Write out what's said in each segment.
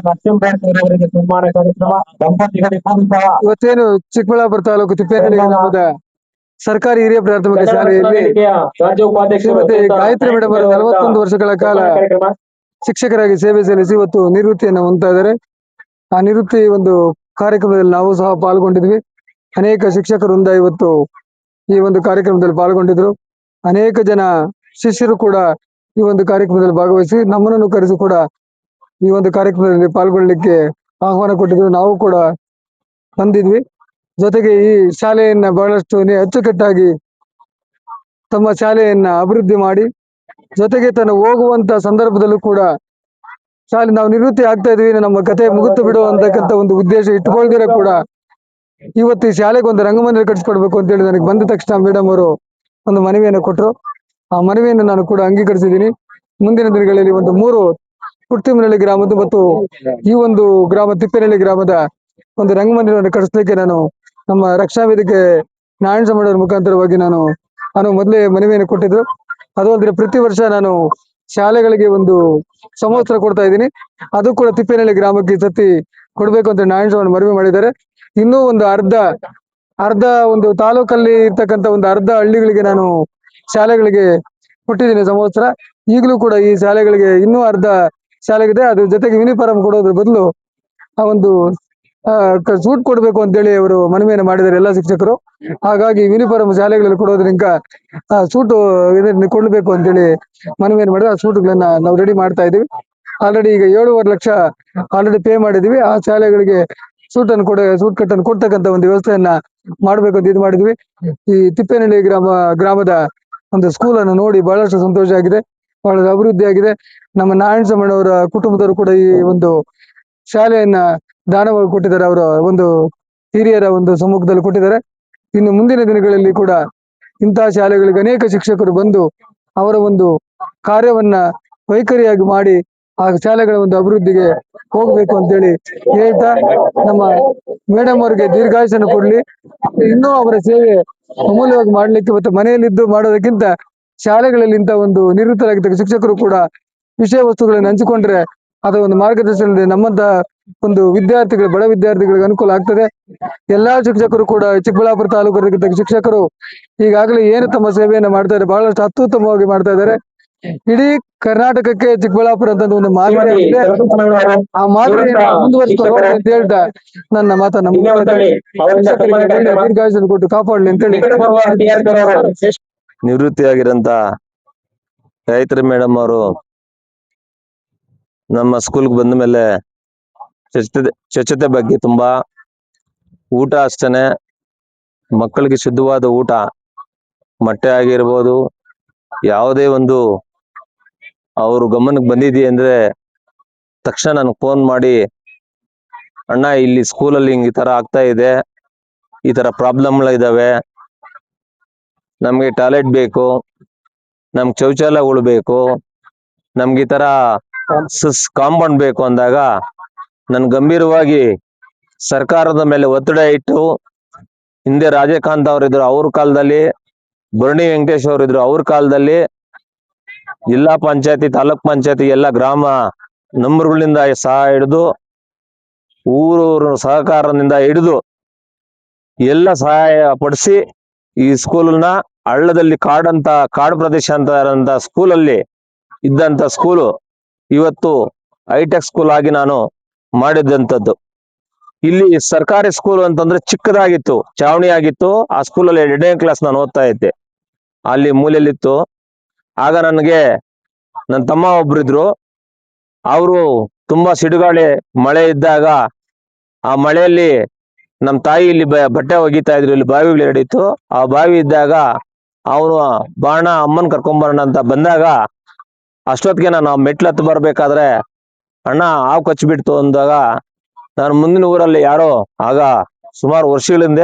ಸನ್ಮಾನ ಕಾರ್ಯಕ್ರಮ ಇವತ್ತೇನು ಚಿಕ್ಕಬಳ್ಳಾಪುರ ತಾಲೂಕು ತಿಪ್ಪೇನಹಳ್ಳಿ ಗ್ರಾಮದ ಸರ್ಕಾರಿ ಹಿರಿಯ ಪ್ರಾಥಮಿಕ ಶಾಲೆಯಲ್ಲಿ ಶ್ರೀಮತಿ ಗಾಯತ್ರಿ ಮೇಡಮ್ ಅವರು 41 ವರ್ಷಗಳ ಕಾಲ ಶಿಕ್ಷಕರಾಗಿ ಸೇವೆ ಸಲ್ಲಿಸಿ ಇವತ್ತು ನಿವೃತ್ತಿಯನ್ನು ಹೊಂದ್ತಾ ಇದ್ದಾರೆ. ಆ ನಿವೃತ್ತಿ ಒಂದು ಕಾರ್ಯಕ್ರಮದಲ್ಲಿ ನಾವು ಸಹ ಪಾಲ್ಗೊಂಡಿದ್ವಿ. ಅನೇಕ ಶಿಕ್ಷಕರಿಂದ ಇವತ್ತು ಈ ಒಂದು ಕಾರ್ಯಕ್ರಮದಲ್ಲಿ ಪಾಲ್ಗೊಂಡಿದ್ರು. ಅನೇಕ ಜನ ಶಿಷ್ಯರು ಕೂಡ ಈ ಒಂದು ಕಾರ್ಯಕ್ರಮದಲ್ಲಿ ಭಾಗವಹಿಸಿ ನಮ್ಮನ್ನು ಕರೆಸಿ ಕೂಡ ಈ ಒಂದು ಕಾರ್ಯಕ್ರಮದಲ್ಲಿ ಪಾಲ್ಗೊಳ್ಳಲಿಕ್ಕೆ ಆಹ್ವಾನ ಕೊಟ್ಟಿದ್ರು. ನಾವು ಕೂಡ ಬಂದಿದ್ವಿ. ಜೊತೆಗೆ ಈ ಶಾಲೆಯನ್ನ ಬಹಳಷ್ಟು ಅಚ್ಚುಕಟ್ಟಾಗಿ ತಮ್ಮ ಶಾಲೆಯನ್ನ ಅಭಿವೃದ್ಧಿ ಮಾಡಿ, ಜೊತೆಗೆ ತನ್ನ ಹೋಗುವಂತ ಸಂದರ್ಭದಲ್ಲೂ ಕೂಡ ಶಾಲೆ ನಾವು ನಿವೃತ್ತಿ ಆಗ್ತಾ ಇದೀವಿ, ನಮ್ಮ ಕತೆ ಮುಗಿತು ಬಿಡು ಅಂತಕ್ಕಂಥ ಒಂದು ಉದ್ದೇಶ ಇಟ್ಕೊಳ್ದಿರ ಕೂಡ ಇವತ್ತು ಈ ಶಾಲೆಗೆ ಒಂದು ರಂಗಮಂದಿರ ಕಟ್ಟಿಸ್ಕೊಡ್ಬೇಕು ಅಂತೇಳಿ ನನಗೆ ಬಂದ ತಕ್ಷಣ ಮೇಡಮ್ ಅವರು ಒಂದು ಮನವಿಯನ್ನು ಕೊಟ್ಟರು. ಆ ಮನವಿಯನ್ನು ನಾನು ಕೂಡ ಅಂಗೀಕರಿಸಿದ್ದೀನಿ. ಮುಂದಿನ ದಿನಗಳಲ್ಲಿ ಒಂದು 3 ಪುಟ್ಟತಿಮ್ಮನಹಳ್ಳಿ ಗ್ರಾಮದ ಮತ್ತು ಈ ಒಂದು ಗ್ರಾಮ ತಿಪ್ಪೇನಹಳ್ಳಿ ಗ್ರಾಮದ ಒಂದು ರಂಗಮಂದಿರವನ್ನು ಕಟ್ಟಿಸ್ಲಿಕ್ಕೆ ನಾನು ನಮ್ಮ ರಕ್ಷಣಾ ವೇದಿಕೆ ನಾರಾಯಣ ಸಮಣ್ಣವರ ಮುಖಾಂತರವಾಗಿ ನಾನು ಮೊದಲೇ ಮನವಿಯನ್ನು ಕೊಟ್ಟಿದ್ರು. ಅದು ಅಂದ್ರೆ ಪ್ರತಿ ವರ್ಷ ನಾನು ಶಾಲೆಗಳಿಗೆ ಒಂದು ಸಮವಸ್ತ್ರ ಕೊಡ್ತಾ ಇದ್ದೀನಿ. ಅದು ಕೂಡ ತಿಪ್ಪೇನಹಳ್ಳಿ ಗ್ರಾಮಕ್ಕೆ ಈ ಸತಿ ಕೊಡ್ಬೇಕು ಅಂತ ನಾರಾಯಣ ಸಮಣ್ಣ ಮನವಿ ಮಾಡಿದ್ದಾರೆ. ಇನ್ನೂ ಒಂದು ಅರ್ಧ ಒಂದು ತಾಲೂಕಲ್ಲಿ ಇರ್ತಕ್ಕಂಥ ಒಂದು ಅರ್ಧ ಹಳ್ಳಿಗಳಿಗೆ ನಾನು ಶಾಲೆಗಳಿಗೆ ಕೊಟ್ಟಿದ್ದೀನಿ ಸಮವಸ್ತ್ರ. ಈಗಲೂ ಕೂಡ ಈ ಶಾಲೆಗಳಿಗೆ ಇನ್ನೂ ಅರ್ಧ ಶಾಲೆಗಿದೆ. ಅದ್ರ ಜೊತೆಗೆ ಯೂನಿಫಾರ್ಮ್ ಕೊಡೋದ್ರ ಬದಲು ಆ ಒಂದು ಸೂಟ್ ಕೊಡ್ಬೇಕು ಅಂತೇಳಿ ಅವರು ಮನವಿಯನ್ನು ಮಾಡಿದ್ದಾರೆ ಎಲ್ಲ ಶಿಕ್ಷಕರು. ಹಾಗಾಗಿ ಯೂನಿಫಾರ್ಮ್ ಶಾಲೆಗಳಲ್ಲಿ ಕೊಡೋದ್ರಿಂದ ಸೂಟು ಕೊಡ್ಬೇಕು ಅಂತೇಳಿ ಮನವಿಯನ್ನು ಮಾಡಿದ್ರೆ ಆ ಸೂಟ್ಗಳನ್ನ ನಾವು ರೆಡಿ ಮಾಡ್ತಾ ಇದೀವಿ. ಆಲ್ರೆಡಿ ಈಗ 7.5 ಲಕ್ಷ ಆಲ್ರೆಡಿ ಪೇ ಮಾಡಿದೀವಿ. ಆ ಶಾಲೆಗಳಿಗೆ ಸೂಟ್ ಕಟ್ಟನ್ನು ಕೊಡ್ತಕ್ಕಂಥ ಒಂದು ವ್ಯವಸ್ಥೆಯನ್ನ ಮಾಡ್ಬೇಕು ಅಂತ ಇದು ಮಾಡಿದ್ವಿ. ಈ ತಿಪ್ಪೇನಹಳ್ಳಿ ಗ್ರಾಮದ ಒಂದು ಸ್ಕೂಲ್ ಅನ್ನು ನೋಡಿ ಬಹಳಷ್ಟು ಸಂತೋಷ ಆಗಿದೆ, ಬಹಳ ಅಭಿವೃದ್ಧಿ ಆಗಿದೆ. ನಮ್ಮ ನಾರಾಯಣ ಸಮಣ್ಣವರ ಕುಟುಂಬದವರು ಕೂಡ ಈ ಒಂದು ಶಾಲೆಯನ್ನ ದಾನವಾಗಿ ಕೊಟ್ಟಿದ್ದಾರೆ. ಅವರ ಒಂದು ಹಿರಿಯರ ಒಂದು ಸಮ್ಮುಖದಲ್ಲಿ ಕೊಟ್ಟಿದ್ದಾರೆ. ಇನ್ನು ಮುಂದಿನ ದಿನಗಳಲ್ಲಿ ಕೂಡ ಇಂತಹ ಶಾಲೆಗಳಿಗೆ ಅನೇಕ ಶಿಕ್ಷಕರು ಬಂದು ಅವರ ಒಂದು ಕಾರ್ಯವನ್ನ ವೈಖರಿಯಾಗಿ ಮಾಡಿ ಆ ಶಾಲೆಗಳ ಒಂದು ಅಭಿವೃದ್ಧಿಗೆ ಹೋಗ್ಬೇಕು ಅಂತೇಳಿ ಹೇಳ್ತಾ, ನಮ್ಮ ಮೇಡಮ್ ಅವರಿಗೆ ದೀರ್ಘಾಯುಷ್ಯವನ್ನು ಕೊಡ್ಲಿ. ಇನ್ನೂ ಅವರ ಸೇವೆ ಅಮೂಲ್ಯವಾಗಿ ಮಾಡ್ಲಿಕ್ಕೆ ಮತ್ತೆ ಮನೆಯಲ್ಲಿದ್ದು ಮಾಡೋದಕ್ಕಿಂತ ಶಾಲೆಗಳಲ್ಲಿ ಇಂಥ ಒಂದು ನಿವೃತ್ತರಾಗಿದ್ದ ಶಿಕ್ಷಕರು ಕೂಡ ವಿಷಯ ವಸ್ತುಗಳನ್ನು ಹಂಚಿಕೊಂಡ್ರೆ ಅದು ಒಂದು ಮಾರ್ಗದರ್ಶನ ನಮ್ಮಂತ ಒಂದು ವಿದ್ಯಾರ್ಥಿಗಳು, ಬಡ ವಿದ್ಯಾರ್ಥಿಗಳಿಗೆ ಅನುಕೂಲ ಆಗ್ತದೆ. ಎಲ್ಲಾ ಶಿಕ್ಷಕರು ಕೂಡ ಚಿಕ್ಕಬಳ್ಳಾಪುರ ತಾಲೂಕು ಶಿಕ್ಷಕರು ಈಗಾಗಲೇ ಏನು ತಮ್ಮ ಸೇವೆಯನ್ನು ಮಾಡ್ತಾ ಇದ್ದಾರೆ, ಬಹಳಷ್ಟು ಅತ್ಯುತ್ತಮವಾಗಿ ಮಾಡ್ತಾ ಇದ್ದಾರೆ. ಇಡೀ ಕರ್ನಾಟಕಕ್ಕೆ ಚಿಕ್ಕಬಳ್ಳಾಪುರ ಅಂತ ಒಂದು ಮಾದರಿ ಆಗಿದೆ. ಆ ಮಾದರಿಯನ್ನು ಮುಂದುವರಿಸಿಕೊಂಡು ಅಂತ ಹೇಳ್ತಾ ನನ್ನ ಮಾತನ್ನ ದೀರ್ಘಾಯುಷ್ಯ ಕೊಟ್ಟು ಕಾಪಾಡಲಿ ಅಂತೇಳಿ. ನಿವೃತ್ತಿಯಾಗಿರಂತ ಗಾಯತ್ರಿ ಮೇಡಮ್ ಅವರು ನಮ್ಮ ಸ್ಕೂಲ್ಗೆ ಬಂದ ಮೇಲೆ ಸ್ವಚ್ಛತೆ ಬಗ್ಗೆ ತುಂಬಾ, ಊಟ ಅಷ್ಟೇನೆ, ಮಕ್ಕಳಿಗೆ ಶುದ್ಧವಾದ ಊಟ, ಮೊಟ್ಟೆ ಆಗಿರ್ಬೋದು, ಯಾವುದೇ ಒಂದು ಅವರು ಗಮನಕ್ಕೆ ಬಂದಿದೆಯಾ ಅಂದ್ರೆ ತಕ್ಷಣ ನನಗೆ ಫೋನ್ ಮಾಡಿ, ಅಣ್ಣ ಇಲ್ಲಿ ಸ್ಕೂಲಲ್ಲಿ ಹಿಂಗ್ ಈ ತರ ಆಗ್ತಾ ಇದೆ, ಈ ತರ ಪ್ರಾಬ್ಲಮ್ಗಳಿದಾವೆ, ನಮ್ಗೆ ಟಾಯ್ಲೆಟ್ ಬೇಕು, ನಮ್ಗೆ ಶೌಚಾಲಯಗಳು ಬೇಕು, ನಮ್ಗೆ ಈ ತರ ಕಾಂಪೌಂಡ್ ಬೇಕು ಅಂದಾಗ ನಾನು ಗಂಭೀರವಾಗಿ ಸರ್ಕಾರದ ಮೇಲೆ ಒತ್ತಡ ಇಟ್ಟು, ಹಿಂದೆ ರಾಜಕಾಂತ್ ಅವರಿದ್ರು ಅವ್ರ ಕಾಲದಲ್ಲಿ, ಭರಣಿ ವೆಂಕಟೇಶ್ ಅವರಿದ್ರು ಅವ್ರ ಕಾಲದಲ್ಲಿ, ಜಿಲ್ಲಾ ಪಂಚಾಯತಿ, ತಾಲೂಕ್ ಪಂಚಾಯತಿ ಎಲ್ಲ ಗ್ರಾಮ ನಂಬರ್ಗಳಿಂದ ಸಹ ಹಿಡಿದು ಊರೂರು ಸಹಕಾರದಿಂದ ಹಿಡಿದು ಎಲ್ಲ ಸಹಾಯ ಪಡಿಸಿ ಈ ಸ್ಕೂಲ್ನ ಹಳ್ಳದಲ್ಲಿ ಕಾಡು ಪ್ರದೇಶ ಅಂತ ಸ್ಕೂಲಲ್ಲಿ ಇದ್ದಂತ ಸ್ಕೂಲು ಇವತ್ತು ಹೈಟೆಕ್ ಸ್ಕೂಲ್ ಆಗಿ ನಾನು ಮಾಡಿದಂಥದ್ದು. ಇಲ್ಲಿ ಸರ್ಕಾರಿ ಸ್ಕೂಲ್ ಅಂತಂದ್ರೆ ಚಿಕ್ಕದಾಗಿತ್ತು, ಚಾವಣಿ ಆಗಿತ್ತು. ಆ ಸ್ಕೂಲಲ್ಲಿ 2ನೇ ಕ್ಲಾಸ್ ನಾನು ಓದ್ತಾ ಇದ್ದೆ, ಅಲ್ಲಿ ಮೂಲೆಯಲ್ಲಿತ್ತು. ಆಗ ನನಗೆ ನನ್ನ ತಮ್ಮ ಒಬ್ರಿದ್ರು, ಅವರು ತುಂಬಾ ಸಿಡುಗಾಳಿ ಮಳೆ ಇದ್ದಾಗ ಆ ಮಳೆಯಲ್ಲಿ ನಮ್ಮ ತಾಯಿ ಇಲ್ಲಿ ಬಟ್ಟೆ ಒಗಿತಾ ಇದ್ರು, ಇಲ್ಲಿ ಬಾವಿಗಳು ಹಿಡಿತು. ಆ ಬಾವಿ ಇದ್ದಾಗ ಅವನು ಬಾಣ ಅಮ್ಮನ್ ಕರ್ಕೊಂಬರೋಣ ಅಂತ ಬಂದಾಗ ಅಷ್ಟೊತ್ತಿಗೆ ನಾನು ಮೆಟ್ಲು ಹತ್ತು ಬರ್ಬೇಕಾದ್ರೆ ಅಣ್ಣ ಹಾವು ಕಚ್ಚಿಬಿಡ್ತು ಅಂದಾಗ, ನಾನು ಮುಂದಿನ ಊರಲ್ಲಿ ಯಾರೋ ಆಗ ಸುಮಾರು ವರ್ಷಗಳಿಂದ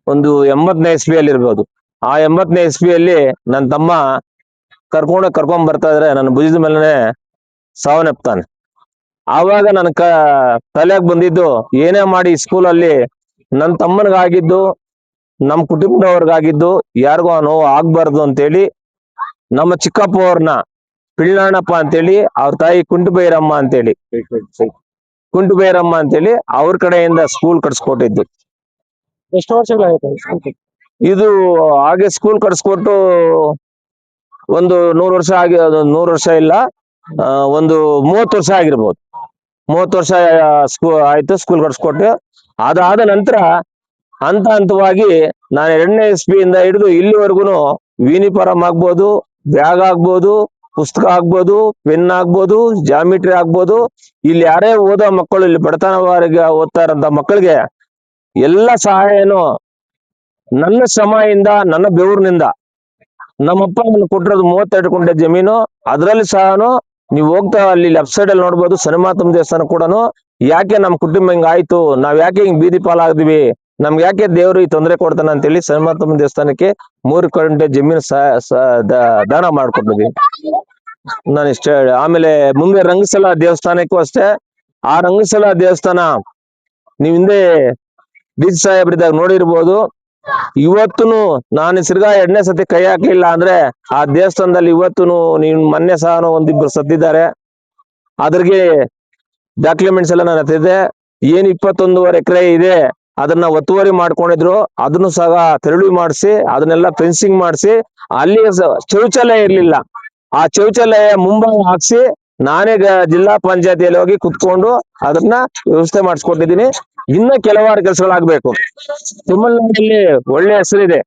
ಒಂದು 80ನೇ ಇಸ್ವಿಯಲ್ಲಿ ಇರ್ಬೋದು, ಆ 80ನೇ ಇಸ್ವಿಯಲ್ಲಿ ನನ್ನ ತಮ್ಮ ಕರ್ಕೊಂಡ್ ಬರ್ತಾ ಇದ್ರೆ ನನ್ನ ಭುಜದ ಮೇಲೆ ಸಾವನ್ನಪ್ತಾನೆ. ಆವಾಗ ನನ್ ತಲೆಯಾಗ ಬಂದಿದ್ದು, ಏನೇ ಮಾಡಿ ಸ್ಕೂಲಲ್ಲಿ ನನ್ನ ತಮ್ಮನಿಗಾಗಿದ್ದು, ನಮ್ಮ ಕುಟುಂಬದವ್ರಿಗಾಗಿದ್ದು ಯಾರಿಗೂ ಆ ನೋವು ಆಗ್ಬಾರ್ದು ಅಂತೇಳಿ ನಮ್ಮ ಚಿಕ್ಕಪ್ಪ ಅವ್ರನ್ನ ಪಿಳ್ಳಣ್ಣಪ್ಪ ಅಂತೇಳಿ, ಅವ್ರ ತಾಯಿ ಕುಂಟು ಬೈರಮ್ಮ ಅಂತೇಳಿ ಕುಂಟುಬೇರಮ್ಮ ಅಂತೇಳಿ ಅವ್ರ ಕಡೆಯಿಂದ ಸ್ಕೂಲ್ ಕಟ್ಸ್ಕೊಟ್ಟಿದ್ದು. ಎಷ್ಟು ವರ್ಷಗಳಾಯ್ತು? ಇದು ಹಾಗೆ ಸ್ಕೂಲ್ ಕಟ್ಸ್ಕೊಟ್ಟು ಒಂದು 100 ವರ್ಷ ಆಗಿ, 100 ವರ್ಷ ಇಲ್ಲ, ಒಂದು 30 ವರ್ಷ ಆಗಿರ್ಬೋದು. 30 ವರ್ಷ ಆಯ್ತು ಸ್ಕೂಲ್ ಕಟ್ಸ್ಕೊಟ್ಟು. ಅದಾದ ನಂತರ ಹಂತ ಹಂತವಾಗಿ ನಾನು 2ನೇ ಇಸ್ವಿಯಿಂದ ಹಿಡಿದು ಇಲ್ಲಿವರೆಗೂ ಯೂನಿಫಾರ್ಮ್ ಆಗ್ಬೋದು, ಬ್ಯಾಗ್ ಆಗ್ಬೋದು, ಪುಸ್ತಕ ಆಗ್ಬೋದು, ಪೆನ್ ಆಗ್ಬೋದು, ಜಾಮಿಟ್ರಿ ಆಗ್ಬೋದು, ಇಲ್ಲಿ ಯಾರೇ ಓದೋ ಮಕ್ಕಳು, ಇಲ್ಲಿ ಬಡತನವಾರಿಗೆ ಓದ್ತಾ ಇರೋಂಥ ಮಕ್ಕಳಿಗೆ ಎಲ್ಲ ಸಹಾಯನು ನನ್ನ ಶ್ರಮದಿಂದ, ನನ್ನ ಬೆವರಿನಿಂದ, ನಮ್ಮಪ್ಪ ನನ್ಗೆ ಕೊಟ್ಟಿರೋದು 32 ಗುಂಟೆ ಜಮೀನು. ಅದರಲ್ಲಿ ಸಹ ನೀವು ಹೋಗ್ತಾ ಅಲ್ಲಿ ಲೆಫ್ಟ್ ಸೈಡ್ ಅಲ್ಲಿ ನೋಡ್ಬೋದು ಸನಿಮಾತಮ್ಮ ದೇವಸ್ಥಾನ ಕೂಡ. ಯಾಕೆ ನಮ್ಮ ಕುಟುಂಬ ಹಿಂಗ ಆಯ್ತು, ನಾವ್ ಯಾಕೆ ಹಿಂಗ್ ಬೀದಿ ಪಾಲಾಗ್ದಿವಿ, ನಮ್ಗೆ ಯಾಕೆ ದೇವ್ರು ಈ ತೊಂದರೆ ಕೊಡ್ತಾನೆ ಅಂತೇಳಿ ಸನಿಮಾತಮ್ಮ ದೇವಸ್ಥಾನಕ್ಕೆ 3 ಗುಂಟೆ ಜಮೀನು ದಾನ ಮಾಡ್ಕೊಟ್ಟಿದ್ವಿ. ನಾನು ಇಷ್ಟ ಹೇಳಿ ಆಮೇಲೆ ಮುಂದೆ ರಂಗಸ್ಥಳ ದೇವಸ್ಥಾನಕ್ಕೂ ಅಷ್ಟೇ. ಆ ರಂಗಸ್ಥಳ ದೇವಸ್ಥಾನ ನೀವ್ ಹಿಂದೆ ಡಿ.ಸಿ. ಸಾಹೇಬ್ರಿದ್ದಾಗ ನೋಡಿರ್ಬೋದು. ಇವತ್ತುನು ನಾನು ಸಿರ್ಗಾ 2ನೇ ಸತಿ ಕೈ ಹಾಕ್ಲಿಲ್ಲ ಅಂದ್ರೆ ಆ ದೇವಸ್ಥಾನದಲ್ಲಿ ಇವತ್ತುನು ನೀವ್ ಮೊನ್ನೆ ಸಹ ಒಂದಿಬ್ರು ಸತ್ತಿದ್ದಾರೆ. ಅದ್ರಿಗೆ ಡಾಕ್ಯುಮೆಂಟ್ಸ್ ಎಲ್ಲ ನನ್ನ ಹತ್ರ ಇದೆ. ಏನ್ 21 ಎಕರೆ ಇದೆ ಅದನ್ನ ಒತ್ತುವರಿ ಮಾಡ್ಕೊಂಡಿದ್ರು, ಅದನ್ನು ಸಹ ತೆರಳು ಮಾಡಿಸಿ ಅದನ್ನೆಲ್ಲ ಫೆನ್ಸಿಂಗ್ ಮಾಡಿಸಿ, ಅಲ್ಲಿ ಶೌಚಾಲಯ ಇರ್ಲಿಲ್ಲ, ಆ ಶೌಚಾಲಯ ಮುಂಭಾಗ ಹಾಕ್ಸಿ ನಾನೇ ಜಿಲ್ಲಾ ಪಂಚಾಯತಿಯಲ್ಲಿ ಹೋಗಿ ಕುತ್ಕೊಂಡು ಅದನ್ನ ವ್ಯವಸ್ಥೆ ಮಾಡಿಸ್ಕೊಟ್ಟಿದ್ದೀನಿ. ಇನ್ನ ಕೆಲವಾರು ಕೆಲಸಗಳಾಗ್ಬೇಕು. ತಮಿಳ್ನಾಡಲ್ಲಿ ಒಳ್ಳೆ ಹೆಸರಿದೆ,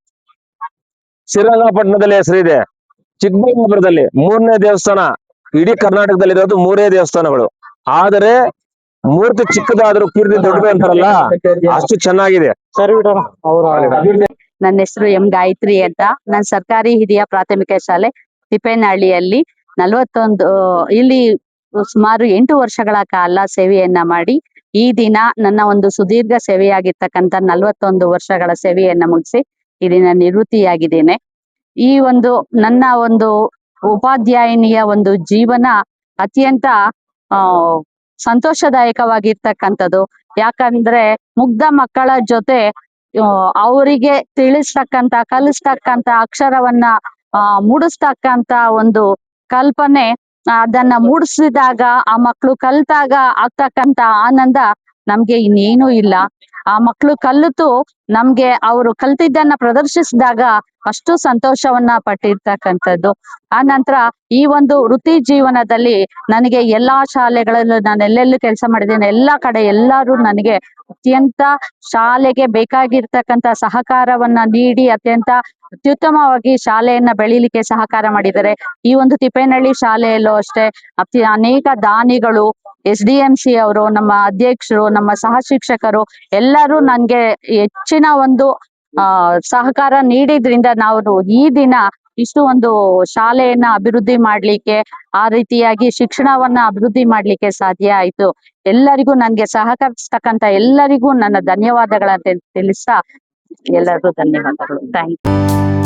ಶ್ರೀರಂಗಪಟ್ಟಣದಲ್ಲಿ ಹೆಸರಿದೆ, ಚಿಕ್ಕಬಳ್ಳಾಪುರದಲ್ಲಿ 3ನೇ ದೇವಸ್ಥಾನ, ಇಡೀ ಕರ್ನಾಟಕದಲ್ಲಿ ಇರೋದು 3 ದೇವಸ್ಥಾನಗಳು. ಆದರೆ ಮೂರ್ತಿ ಚಿಕ್ಕದಾದ್ರೂ ಕೀರ್ತಿ ದೊಡ್ಡದು ಅಂತಾರಲ್ಲ, ಅಷ್ಟು ಚೆನ್ನಾಗಿದೆ. ನನ್ನ ಹೆಸರು ಎಂ ಗಾಯತ್ರಿ ಅಂತ. ನಾನು ಸರ್ಕಾರಿ ಹಿರಿಯ ಪ್ರಾಥಮಿಕ ಶಾಲೆ ತಿಪ್ಪೇನಹಳ್ಳಿಯಲ್ಲಿ 41 ಇಲ್ಲಿ ಸುಮಾರು 8 ವರ್ಷಗಳ ಕಾಲ ಸೇವೆಯನ್ನ ಮಾಡಿ, ಈ ದಿನ ನನ್ನ ಒಂದು ಸುದೀರ್ಘ ಸೇವೆಯಾಗಿರ್ತಕ್ಕಂಥ 41 ವರ್ಷಗಳ ಸೇವೆಯನ್ನ ಮುಗಿಸಿ ಈ ದಿನ ನಿವೃತ್ತಿಯಾಗಿದ್ದೇನೆ. ಈ ಒಂದು ನನ್ನ ಒಂದು ಉಪಾಧ್ಯಾಯಿನಿಯ ಒಂದು ಜೀವನ ಅತ್ಯಂತ ಸಂತೋಷದಾಯಕವಾಗಿರ್ತಕ್ಕಂಥದ್ದು. ಯಾಕಂದ್ರೆ ಮುಗ್ಧ ಮಕ್ಕಳ ಜೊತೆ ಅವರಿಗೆ ತಿಳಿಸ್ತಕ್ಕಂತ, ಕಲಿಸ್ತಕ್ಕಂತ, ಅಕ್ಷರವನ್ನ ಮೂಡಿಸ್ತಕ್ಕಂತ ಒಂದು ಕಲ್ಪನೆ, ಅದನ್ನ ಮೂಡಿಸಿದಾಗ ಆ ಮಕ್ಕಳು ಕಲ್ತಾಗ ಆಗ್ತಕ್ಕಂತ ಆನಂದ ನಮ್ಗೆ ಇನ್ನೇನು ಇಲ್ಲ. ಆ ಮಕ್ಕಳು ಕಲಿತು ನಮ್ಗೆ ಅವರು ಕಲ್ತಿದ್ದನ್ನ ಪ್ರದರ್ಶಿಸಿದಾಗ ಅಷ್ಟು ಸಂತೋಷವನ್ನ ಪಟ್ಟಿರ್ತಕ್ಕಂಥದ್ದು. ಆ ನಂತರ ಈ ಒಂದು ವೃತ್ತಿ ಜೀವನದಲ್ಲಿ ನನಗೆ ಎಲ್ಲಾ ಶಾಲೆಗಳಲ್ಲೂ ನಾನು ಎಲ್ಲೆಲ್ಲಿ ಕೆಲಸ ಮಾಡಿದ್ದೇನೆ, ಎಲ್ಲಾ ಕಡೆ ಎಲ್ಲರೂ ನನಗೆ ಅತ್ಯಂತ ಶಾಲೆಗೆ ಬೇಕಾಗಿರ್ತಕ್ಕಂಥ ಸಹಕಾರವನ್ನ ನೀಡಿ ಅತ್ಯಂತ ಅತ್ಯುತ್ತಮವಾಗಿ ಶಾಲೆಯನ್ನ ಬೆಳೀಲಿಕ್ಕೆ ಸಹಕಾರ ಮಾಡಿದ್ದಾರೆ. ಈ ಒಂದು ತಿಪ್ಪೇನಹಳ್ಳಿ ಶಾಲೆಯಲ್ಲೂ ಅಷ್ಟೇ ಅನೇಕ ದಾನಿಗಳು, SDMC ಅವರು, ನಮ್ಮ ಅಧ್ಯಕ್ಷರು, ನಮ್ಮ ಸಹ ಶಿಕ್ಷಕರು ಎಲ್ಲರೂ ನನ್ಗೆ ಹೆಚ್ಚಿನ ಒಂದು ಸಹಕಾರ ನೀಡಿದ್ರಿಂದ ನಾವು ಈ ದಿನ ಇಷ್ಟು ಒಂದು ಶಾಲೆಯನ್ನ ಅಭಿವೃದ್ಧಿ ಮಾಡ್ಲಿಕ್ಕೆ, ಆ ರೀತಿಯಾಗಿ ಶಿಕ್ಷಣವನ್ನ ಅಭಿವೃದ್ಧಿ ಮಾಡ್ಲಿಕ್ಕೆ ಸಾಧ್ಯ ಆಯ್ತು. ಎಲ್ಲರಿಗೂ ನನ್ಗೆ ಸಹಕರಿಸ್ತಕ್ಕಂತ ಎಲ್ಲರಿಗೂ ನನ್ನ ಧನ್ಯವಾದಗಳನ್ನ ತಿಳಿಸ್ತಾ ಎಲ್ಲರಿಗೂ ಧನ್ಯವಾದಗಳು. Thank you.